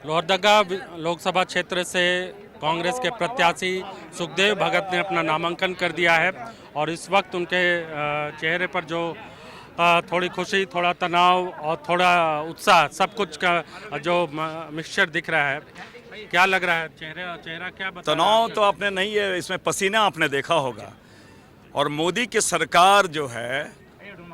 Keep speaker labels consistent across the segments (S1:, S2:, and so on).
S1: लोहरदगा लोकसभा क्षेत्र से कांग्रेस के प्रत्याशी सुखदेव भगत ने अपना नामांकन कर दिया है और इस वक्त उनके चेहरे पर जो थोड़ी खुशी, थोड़ा तनाव और थोड़ा उत्साह, सब कुछ का जो मिक्सचर दिख रहा है। क्या लग रहा है? चेहरा क्या बता रहा है?
S2: तनाव तो आपने नहीं है, इसमें पसीना आपने देखा होगा। और मोदी की सरकार जो है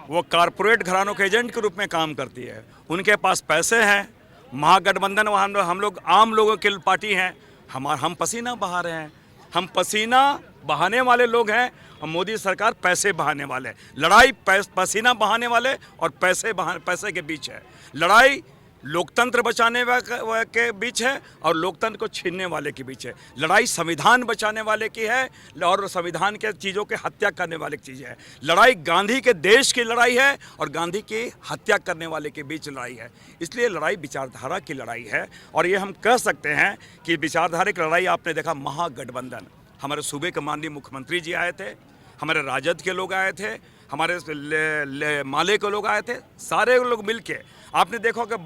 S2: वो कारपोरेट घरानों के एजेंट के रूप में काम करती है। उनके पास पैसे हैं, महागठबंधन वहाँ हम लोग आम लोगों की पार्टी हैं। हम पसीना बहा रहे हैं, हम पसीना बहाने वाले लोग हैं और मोदी सरकार पैसे बहाने वाले। लड़ाई पसीना बहाने वाले और पैसे के बीच है। लड़ाई लोकतंत्र बचाने के बीच है और लोकतंत्र को छीनने वाले के बीच है। लड़ाई संविधान बचाने वाले की है और संविधान के चीज़ों के हत्या करने वाले की चीज़ है। लड़ाई गांधी के देश की लड़ाई है और गांधी की हत्या करने वाले के बीच लड़ाई है। इसलिए लड़ाई विचारधारा की लड़ाई है और ये हम कह सकते हैं कि विचारधारा की लड़ाई। आपने देखा महागठबंधन, हमारे सूबे के माननीय मुख्यमंत्री जी आए थे, हमारे राजद के लोग आए थे, हमारे माले के लोग आए थे, सारे लोग मिलके आपने देखा कि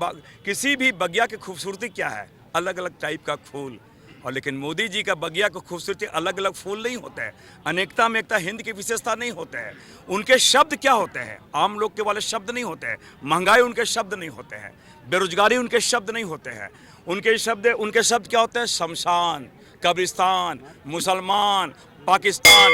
S2: किसी भी बगिया की खूबसूरती क्या है, अलग अलग टाइप का फूल। और लेकिन मोदी जी का बगिया की खूबसूरती अलग अलग फूल नहीं होते हैं, अनेकता में एकता हिंद की विशेषता नहीं होते हैं। उनके शब्द क्या होते हैं? आम लोग के वाले शब्द नहीं होते हैं। महंगाई उनके शब्द नहीं होते हैं, बेरोजगारी उनके शब्द नहीं होते हैं। उनके शब्द क्या होते हैं? शमशान, कब्रिस्तान, मुसलमान, पाकिस्तान,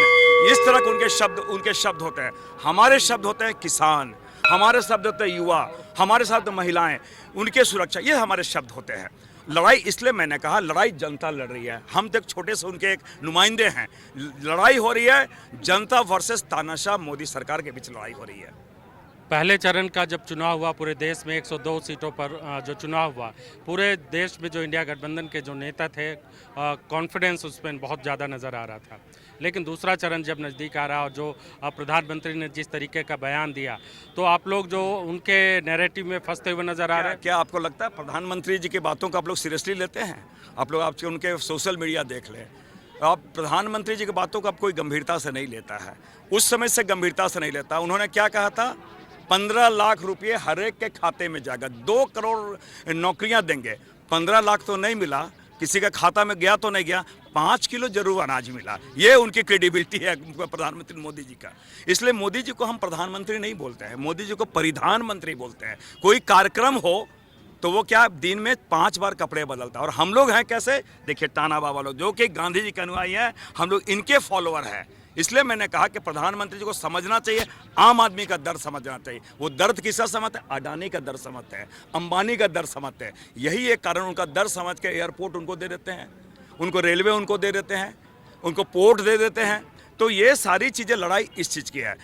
S2: इस तरह के उनके शब्द होते हैं। हमारे शब्द होते हैं किसान, हमारे शब्द होते हैं युवा, हमारे शब्द महिलाएं, उनके सुरक्षा, ये हमारे शब्द होते हैं। लड़ाई इसलिए मैंने कहा लड़ाई जनता लड़ रही है, हम तो एक छोटे से उनके एक नुमाइंदे हैं। लड़ाई हो रही है जनता वर्सेस तानाशाह मोदी सरकार के बीच लड़ाई हो रही है।
S1: पहले चरण का जब चुनाव हुआ पूरे देश में 102 सीटों पर जो चुनाव हुआ, पूरे देश में जो इंडिया गठबंधन के जो नेता थे, कॉन्फिडेंस उसमें बहुत ज़्यादा नज़र आ रहा था। लेकिन दूसरा चरण जब नज़दीक आ रहा और जो प्रधानमंत्री ने जिस तरीके का बयान दिया, तो आप लोग जो उनके नैरेटिव में फंसते हुए नज़र आ रहे हैं।
S2: क्या आपको लगता है प्रधानमंत्री जी की बातों को आप लोग सीरियसली लेते हैं? आप उनके सोशल मीडिया देख लें, आप प्रधानमंत्री जी की बातों को आप कोई गंभीरता से नहीं लेता है। उस समय से गंभीरता से नहीं लेता। उन्होंने क्या कहा था? 15 लाख रुपये हर एक के खाते में जाएगा, 2 करोड़ नौकरियां देंगे। 15 लाख तो नहीं मिला, किसी का खाता में गया तो नहीं गया, 5 किलो जरूर अनाज मिला। ये उनकी क्रेडिबिलिटी है प्रधानमंत्री मोदी जी का। इसलिए मोदी जी को हम प्रधानमंत्री नहीं बोलते हैं, मोदी जी को परिधान मंत्री बोलते हैं। कोई कार्यक्रम हो तो वो क्या दिन में 5 बार कपड़े बदलता है। और हम लोग हैं कैसे? देखिए टाना बाबा लोग जो कि गांधी जी के अनुयायी हैं, हम लोग इनके फॉलोअर हैं। इसलिए मैंने कहा कि प्रधानमंत्री जी को समझना चाहिए, आम आदमी का दर्द समझना चाहिए। वो दर्द किसका समझते हैं? अडानी का दर्द समझते हैं, अंबानी का दर्द समझते हैं। यही एक कारण उनका दर्द समझ के एयरपोर्ट उनको दे देते हैं, उनको रेलवे उनको दे देते हैं, उनको पोर्ट दे देते हैं। तो ये सारी चीज़ें लड़ाई इस चीज़ की है।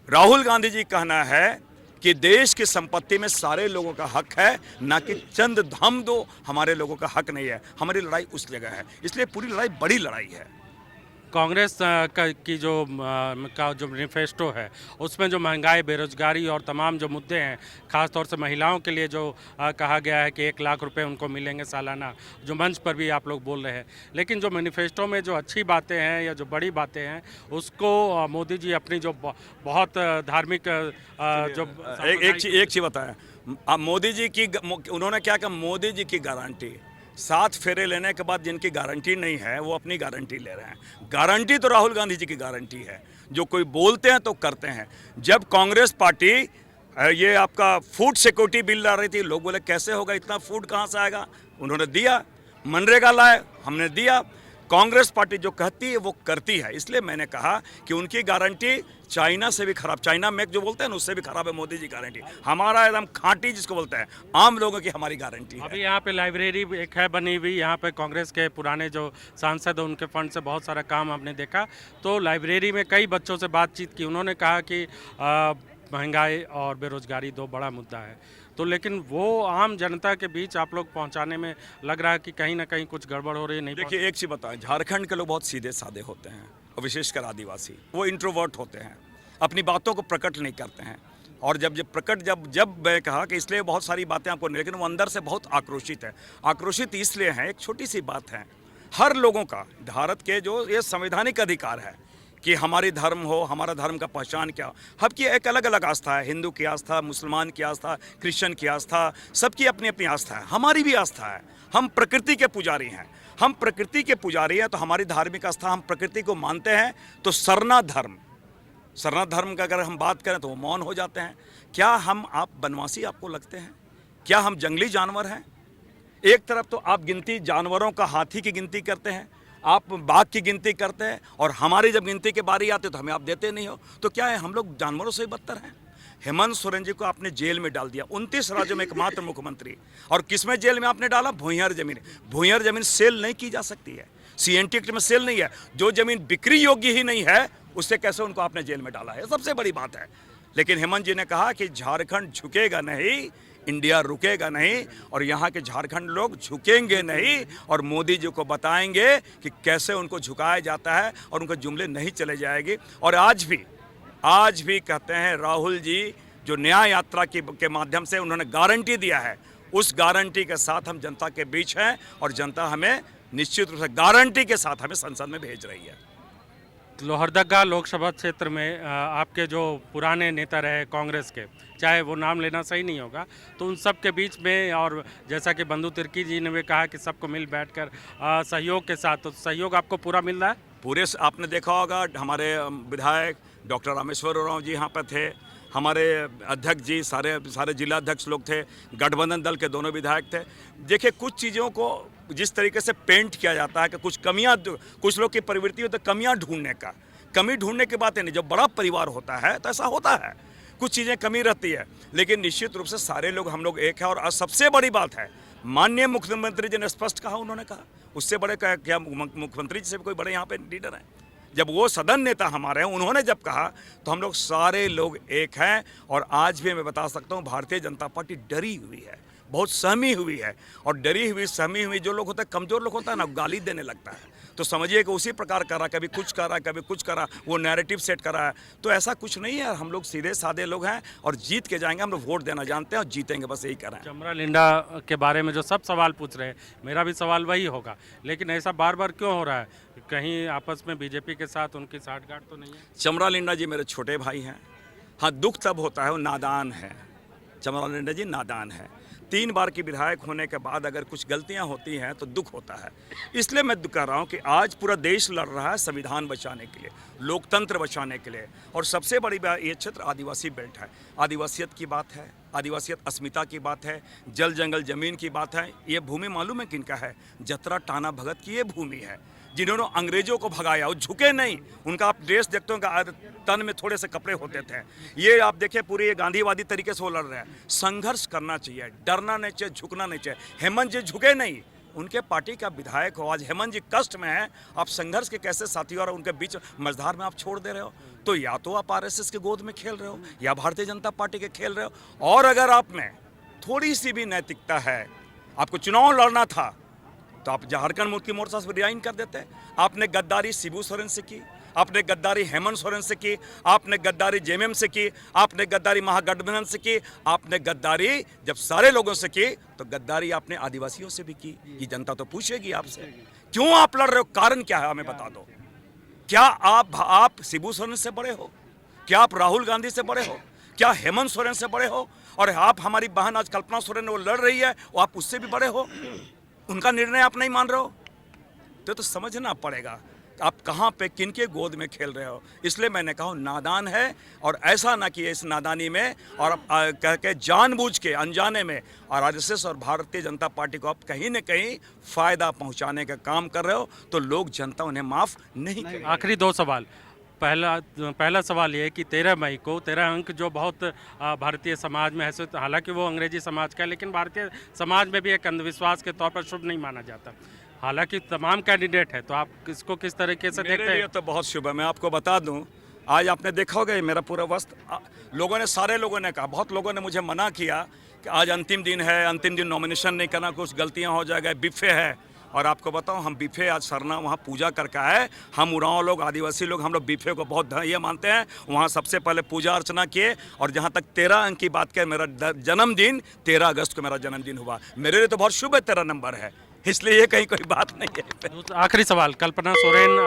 S2: राहुल गांधी जी कहना है कि देश की संपत्ति में सारे लोगों का हक है, ना कि चंद धम दो हमारे लोगों का हक नहीं है। हमारी लड़ाई उस जगह है, इसलिए पूरी लड़ाई बड़ी लड़ाई है।
S1: कांग्रेस की जो मैनिफेस्टो है, उसमें जो महंगाई, बेरोजगारी और तमाम जो मुद्दे हैं, ख़ास तौर से महिलाओं के लिए जो कहा गया है कि 1 लाख रुपए उनको मिलेंगे सालाना, जो मंच पर भी आप लोग बोल रहे हैं। लेकिन जो मैनिफेस्टो में जो अच्छी बातें हैं या जो बड़ी बातें हैं, उसको मोदी जी अपनी जो बहुत धार्मिक जो
S2: एक चीज़ बताया मोदी जी की, उन्होंने क्या कहा? मोदी जी की गारंटी, 7 फेरे लेने के बाद जिनकी गारंटी नहीं है वो अपनी गारंटी ले रहे हैं। गारंटी तो राहुल गांधी जी की गारंटी है, जो कोई बोलते हैं तो करते हैं। जब कांग्रेस पार्टी ये आपका फूड सिक्योरिटी बिल ला रही थी, लोग बोले कैसे होगा, इतना फूड कहाँ से आएगा? उन्होंने दिया। मनरेगा लाए, हमने दिया। कांग्रेस पार्टी जो कहती है वो करती है। इसलिए मैंने कहा कि उनकी गारंटी चाइना से भी खराब, चाइना मेक जो बोलते हैं ना, उससे भी खराब है मोदी जी गारंटी। हमारा एकदम खांटी जिसको बोलते हैं, आम लोगों की हमारी गारंटी है।
S1: अभी यहाँ पे लाइब्रेरी एक है बनी हुई, यहाँ पे कांग्रेस के पुराने जो सांसद हैं उनके फंड से बहुत सारा काम आपने देखा। तो लाइब्रेरी में कई बच्चों से बातचीत की, उन्होंने कहा कि महंगाई और बेरोजगारी 2 बड़ा मुद्दा है। तो लेकिन वो आम जनता के बीच आप लोग पहुंचाने में लग रहा है कि कहीं ना कहीं कुछ गड़बड़ हो रही है। नहीं,
S2: देखिए एक चीज़ बताएं, झारखंड के लोग बहुत सीधे साधे होते हैं और विशेषकर आदिवासी, वो इंट्रोवर्ट होते हैं, अपनी बातों को प्रकट नहीं करते हैं। और जब मैं कहा कि इसलिए बहुत सारी बातें आपको, लेकिन वो अंदर से बहुत आक्रोशित है। आक्रोशित इसलिए हैं, एक छोटी सी बात है, हर लोगों का भारत के जो ये संवैधानिक अधिकार है कि हमारी धर्म हो, हमारा धर्म का पहचान क्या हो। सबकी एक अलग अलग आस्था है, हिंदू की आस्था, मुसलमान की आस्था, क्रिश्चियन की आस्था, सबकी अपनी अपनी आस्था है। हमारी भी आस्था है, हम प्रकृति के पुजारी हैं। हम प्रकृति के पुजारी हैं तो हमारी धार्मिक आस्था, हम प्रकृति को मानते हैं। तो सरना धर्म का अगर हम बात करें तो वो मौन हो जाते हैं। क्या हम आप बनवासी आपको लगते हैं? क्या हम जंगली जानवर हैं? एक तरफ तो आप गिनती जानवरों का, हाथी की गिनती करते हैं, आप बाघ की गिनती करते हैं, और हमारी जब गिनती की बारी आती है तो हमें आप देते नहीं हो। तो क्या है, हम लोग जानवरों से ही बदतर हैं। हेमंत सोरेन जी को आपने जेल में डाल दिया, 29 राज्यों में एकमात्र मुख्यमंत्री। और किसमें जेल में आपने डाला? भूंयहर जमीन। भूंयहर जमीन सेल नहीं की जा सकती है, CNT एक्ट में सेल नहीं है। जो जमीन बिक्री योग्य ही नहीं है उससे कैसे उनको आपने जेल में डाला है? सबसे बड़ी बात है। लेकिन हेमंत जी ने कहा कि झारखंड झुकेगा नहीं, इंडिया रुकेगा नहीं, और यहाँ के झारखंड लोग झुकेंगे नहीं, और मोदी जी को बताएंगे कि कैसे उनको झुकाया जाता है, और उनके जुमले नहीं चले जाएगी। और आज भी कहते हैं राहुल जी, जो न्याय यात्रा के माध्यम से उन्होंने गारंटी दिया है, उस गारंटी के साथ हम जनता के बीच हैं, और जनता हमें निश्चित रूप से गारंटी के साथ हमें संसद में भेज रही है।
S1: लोहरदगा लोकसभा क्षेत्र में आपके जो पुराने नेता रहे कांग्रेस के, चाहे वो नाम लेना सही नहीं होगा, तो उन सब के बीच में, और जैसा कि बंधु तिर्की जी ने भी कहा कि सबको मिल बैठकर सहयोग के साथ, तो सहयोग आपको पूरा मिल रहा है?
S2: पूरे आपने देखा होगा, हमारे विधायक डॉक्टर रामेश्वर उरांव जी यहाँ पर थे, हमारे अध्यक्ष जी, सारे जिला अध्यक्ष लोग थे, गठबंधन दल के दोनों विधायक थे। देखिए, कुछ चीज़ों को जिस तरीके से पेंट किया जाता है कि कुछ कमियां, कुछ लोग की प्रवृत्ति होती है कमियां ढूंढने का। कमी ढूंढने की बात है नहीं, जब बड़ा परिवार होता है तो ऐसा होता है, कुछ चीज़ें कमी रहती है, लेकिन निश्चित रूप से सारे लोग, हम लोग एक है। और सबसे बड़ी बात है, माननीय मुख्यमंत्री जी ने स्पष्ट कहा, उन्होंने कहा, उससे बड़े क्या मुख्यमंत्री जी से भी कोई बड़े यहाँ पे लीडर हैं? जब वो सदन नेता हमारे हैं, उन्होंने जब कहा तो हम लोग सारे लोग एक हैं। और आज भी मैं बता सकता हूँ, भारतीय जनता पार्टी डरी हुई है, बहुत सहमी हुई है। और डरी हुई, सहमी हुई जो लोग होते हैं, कमज़ोर लोग होता है ना, गाली देने लगता है। तो समझिए कि उसी प्रकार करा, कभी कुछ करा, कभी कुछ करा, वो नैरेटिव सेट करा है। तो ऐसा कुछ नहीं है, हम लोग सीधे साधे लोग हैं, और जीत के जाएंगे। हम लोग वोट देना जानते हैं और जीतेंगे, बस यही करें।
S1: चमरा लिंडा के बारे में जो सब सवाल पूछ रहे हैं, मेरा भी सवाल वही होगा, लेकिन ऐसा बार बार क्यों हो रहा है? कहीं आपस में बीजेपी के साथ उनकी साठगांठ तो नहीं है?
S2: चमरा लिंडा जी मेरे छोटे भाई हैं। हाँ, दुख तब होता है, वो नादान है। चमरा लिंडा जी नादान है। 3 बार की विधायक होने के बाद अगर कुछ गलतियां होती हैं तो दुख होता है। इसलिए मैं कह रहा हूं कि आज पूरा देश लड़ रहा है संविधान बचाने के लिए, लोकतंत्र बचाने के लिए। और सबसे बड़ी बात, ये क्षेत्र आदिवासी बेल्ट है, आदिवासियत की बात है, आदिवासियत अस्मिता की बात है, जल जंगल जमीन की बात है। ये भूमि मालूम है किनका है? जतरा टाना भगत की ये भूमि है, जिन्होंने अंग्रेजों को भगाया। वो झुके नहीं, उनका आप ड्रेस देखते हो, तन में थोड़े से कपड़े होते थे। ये आप देखिए, पूरे ये गांधीवादी तरीके से वो लड़ रहे हैं। संघर्ष करना चाहिए, डरना नहीं चाहिए, झुकना नहीं चाहिए। हेमंत जी झुके नहीं, उनके पार्टी का विधायक हो, आज हेमंत जी कष्ट में है, आप संघर्ष के कैसे साथी और उनके बीच मझधार में आप छोड़ दे रहे हो? तो या तो आप RSS के गोद में खेल रहे हो, या भारतीय जनता पार्टी के खेल रहे हो। और अगर आप में थोड़ी सी भी नैतिकता है, आपको चुनाव लड़ना था, तो आप झारखंड मुक्ति मोर्चा से रिजाइन कर देते। आपने गद्दारी शिबू सोरेन से की, आपने गद्दारी हेमंत सोरेन से की, आपने गद्दारी JMM से की, आपने गद्दारी महागठबंधन से की, आपने गद्दारी जब सारे लोगों से की, तो गद्दारी आपने आदिवासियों से भी की। ये जनता तो पूछेगी आपसे, क्यों आप लड़ रहे हो? कारण क्या है, हमें बता दो। क्या आप शिबू सोरेन से बड़े हो? क्या आप राहुल गांधी से बड़े हो? क्या हेमंत सोरेन से बड़े हो? और आप, हमारी बहन आज कल्पना सोरेन वो लड़ रही है, वो आप उससे भी बड़े हो? उनका निर्णय आप नहीं मान रहे हो? तो समझना पड़ेगा आप कहाँ पे किनके गोद में खेल रहे हो। इसलिए मैंने कहा नादान है, और ऐसा ना कि इस नादानी में और कह के जानबूझ के अनजाने में और RSS और भारतीय जनता पार्टी को आप कहीं न कहीं फ़ायदा पहुँचाने का काम कर रहे हो, तो लोग, जनता उन्हें माफ़ नहीं करेगी।
S1: आखिरी 2 सवाल। पहला सवाल ये है कि 13 मई को 13 अंक जो बहुत भारतीय समाज में है, हालांकि वो अंग्रेजी समाज का है, लेकिन भारतीय समाज में भी एक अंधविश्वास के तौर पर शुभ नहीं माना जाता। हालांकि तमाम कैंडिडेट है, तो आप इसको किस तरीके से देखते हैं?
S2: ये तो बहुत शुभ है। मैं आपको बता दूं, आज आपने देखा होगा ये मेरा पूरा वस्त्र, लोगों ने, सारे लोगों ने कहा, बहुत लोगों ने मुझे मना किया कि आज अंतिम दिन है, अंतिम दिन नॉमिनेशन नहीं करना, कुछ गलतियाँ हो जाएगा, बिफे है। और आपको बताऊं, हम बीफे आज सरना वहाँ पूजा करके आए। हम उरांव लोग, आदिवासी लोग, हम लोग बीफे को बहुत ये मानते हैं। वहाँ सबसे पहले पूजा अर्चना किए। और जहाँ तक 13 अंक की बात करें, मेरा जन्मदिन 13 अगस्त को मेरा जन्मदिन हुआ। मेरे लिए तो बहुत शुभ है, 13 नंबर है। इसलिए ये कहीं कोई बात नहीं है।
S1: आखिरी सवाल, कल्पना सोरेन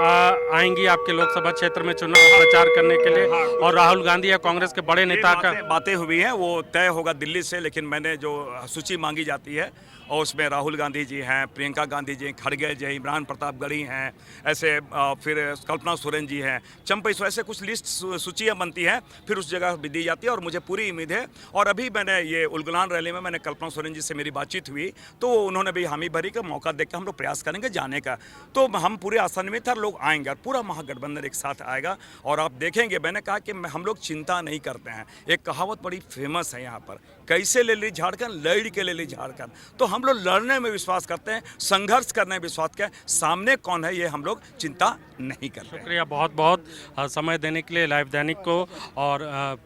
S1: आएंगी आपके लोकसभा क्षेत्र में चुनाव प्रचार करने के लिए, और राहुल गांधी या कांग्रेस के बड़े नेता का
S2: बातें हुई हैं, वो तय होगा दिल्ली से, लेकिन मैंने जो सूची मांगी जाती है और उसमें राहुल गांधी जी हैं, प्रियंका गांधी जी, खड़गे जी, इमरान प्रतापगढ़ी हैं, ऐसे फिर कल्पना सोरेन जी हैं, चंपई, ऐसे कुछ लिस्ट सूचियाँ बनती हैं, फिर उस जगह भी दी जाती है। और मुझे पूरी उम्मीद है, और अभी मैंने ये उलगुलान रैली में मैंने कल्पना सोरेन जी से मेरी बातचीत हुई, तो उन्होंने भी हामी भरी का मौका देख के हम लोग प्रयास करेंगे जाने का। तो हम पूरे आसान्वित हैं, लोग आएंगे और पूरा महागठबंधन एक साथ आएगा। और आप देखेंगे, मैंने कहा कि हम लोग चिंता नहीं करते हैं। एक कहावत बड़ी फेमस है यहाँ पर, कैसे ले ली झारखंड, लड़ के ले ली झारखंड। तो हम लोग लड़ने में विश्वास करते हैं, संघर्ष करने में विश्वास करते हैं, सामने कौन है ये हम लोग चिंता नहीं करते।
S1: शुक्रिया बहुत बहुत समय देने के लिए लाइव दैनिक को। और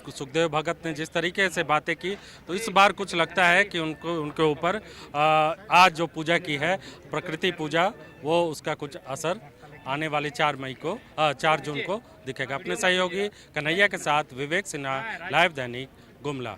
S1: सुखदेव भगत ने जिस तरीके से बातें की, तो इस बार कुछ लगता है कि उनके ऊपर आज जो पूजा की है, प्रकृति पूजा, वो उसका कुछ असर आने वाली 4 जून को दिखेगा। अपने सहयोगी कन्हैया के साथ विवेक सिन्हा, लाइव दैनिक, गुमला।